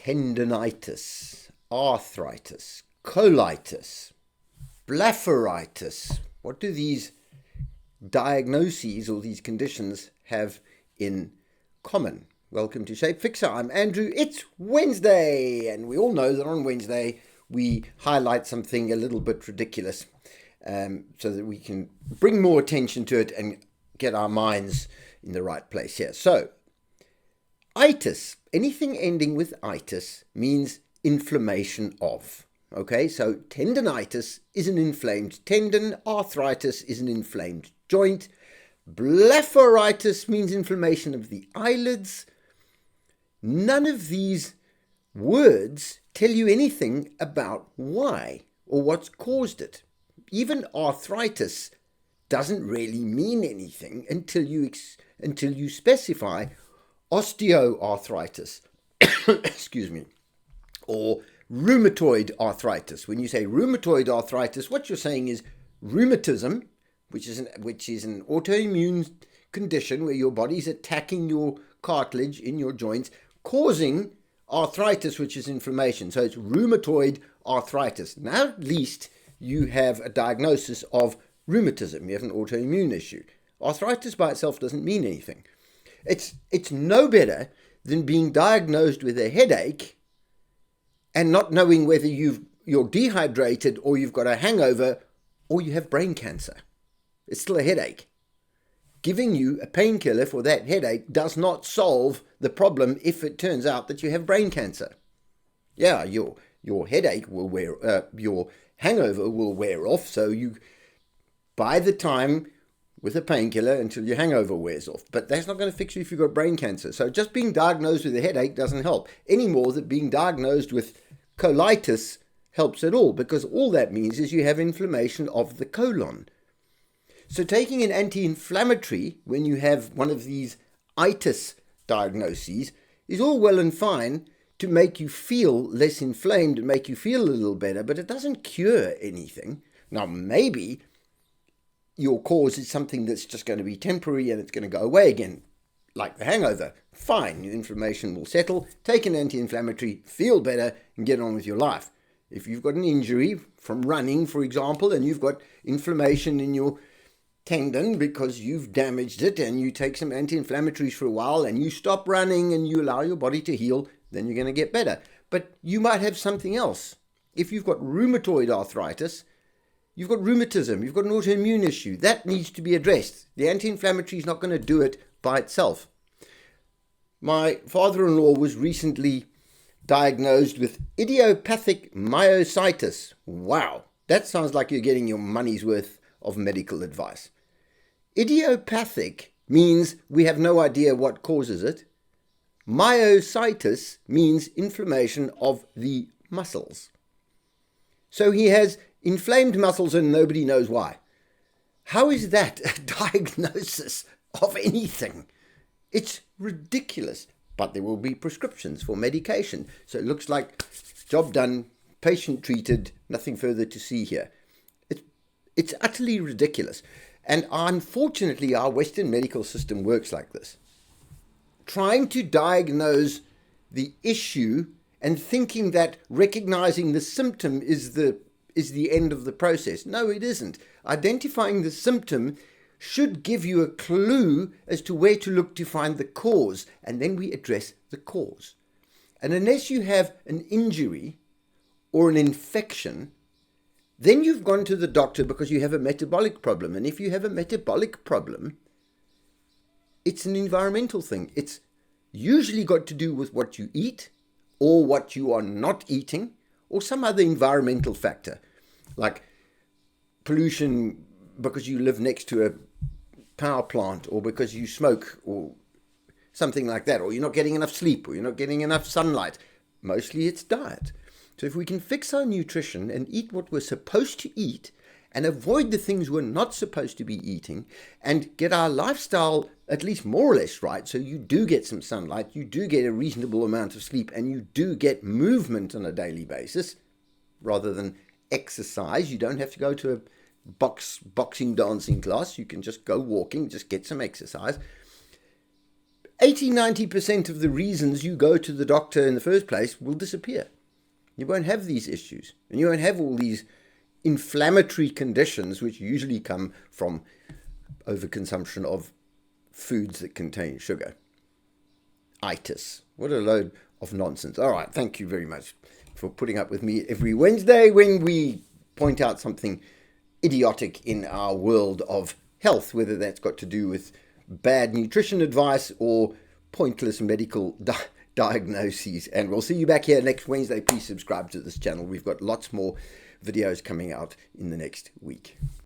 tendinitis, arthritis, colitis, blepharitis. What do these diagnoses or these conditions have in common? Welcome to Shape Fixer. I'm Andrew. It's Wednesday, and we all know that on Wednesday we highlight something a little bit ridiculous so that we can bring more attention to it and get our minds in the right place here. So, itis, anything ending with itis means inflammation of. Okay, so tendinitis is an inflamed tendon, arthritis is an inflamed joint, blepharitis means inflammation of the eyelids. None of these words tell you anything about why or what's caused it. Even arthritis doesn't really mean anything until you specify osteoarthritis, excuse me, or rheumatoid arthritis. When you say rheumatoid arthritis, what you're saying is rheumatism, which is an autoimmune condition where your body's attacking your cartilage in your joints, causing arthritis, which is inflammation. So it's rheumatoid arthritis. Now at least you have a diagnosis of rheumatism. You have an autoimmune issue. Arthritis by itself doesn't mean anything. It's no better than being diagnosed with a headache and not knowing whether you're dehydrated or you've got a hangover or you have brain cancer. It's still a headache. Giving you a painkiller for that headache does not solve the problem if it turns out that you have brain cancer. Yeah, your headache will your hangover will wear off, so you buy the time with a painkiller until your hangover wears off. But that's not going to fix you if you've got brain cancer. So just being diagnosed with a headache doesn't help, any more than being diagnosed with colitis helps at all, because all that means is you have inflammation of the colon. So taking an anti-inflammatory when you have one of these itis diagnoses is all well and fine to make you feel less inflamed and make you feel a little better, but it doesn't cure anything. Now, maybe your cause is something that's just going to be temporary and it's going to go away again, like the hangover. Fine, your inflammation will settle, take an anti-inflammatory, feel better, and get on with your life. If you've got an injury from running, for example, and you've got inflammation in your tendon because you've damaged it, and you take some anti-inflammatories for a while and you stop running and you allow your body to heal, then you're going to get better. But you might have something else. If you've got rheumatoid arthritis, you've got rheumatism, you've got an autoimmune issue. That needs to be addressed. The anti-inflammatory is not going to do it by itself. My father-in-law was recently diagnosed with idiopathic myositis. Wow, that sounds like you're getting your money's worth of medical advice. Idiopathic means we have no idea what causes it. Myositis means inflammation of the muscles. So he has inflamed muscles and nobody knows why. How is that a diagnosis of anything? It's ridiculous. But there will be prescriptions for medication. So it looks like job done, patient treated, nothing further to see here. It's utterly ridiculous. And unfortunately, our Western medical system works like this. Trying to diagnose the issue and thinking that recognizing the symptom is the end of the process. No, it isn't. Identifying the symptom should give you a clue as to where to look to find the cause, and then we address the cause. And unless you have an injury or an infection, then you've gone to the doctor because you have a metabolic problem. And if you have a metabolic problem, it's an environmental thing. It's usually got to do with what you eat or what you are not eating or some other environmental factor, like pollution because you live next to a power plant or because you smoke or something like that, or you're not getting enough sleep or you're not getting enough sunlight. Mostly it's diet. So if we can fix our nutrition and eat what we're supposed to eat and avoid the things we're not supposed to be eating and get our lifestyle at least more or less right, so you do get some sunlight, you do get a reasonable amount of sleep, and you do get movement on a daily basis rather than exercise. You don't have to go to a boxing dancing class. You can just go walking, just get some exercise. 80-90% of the reasons you go to the doctor in the first place will disappear. You won't have these issues, and you won't have all these inflammatory conditions which usually come from overconsumption of foods that contain sugar. Itis. What a load of nonsense. All right, thank you very much for putting up with me every Wednesday when we point out something idiotic in our world of health, whether that's got to do with bad nutrition advice or pointless medical diagnoses. And we'll see you back here next Wednesday. Please subscribe to this channel. We've got lots more videos coming out in the next week.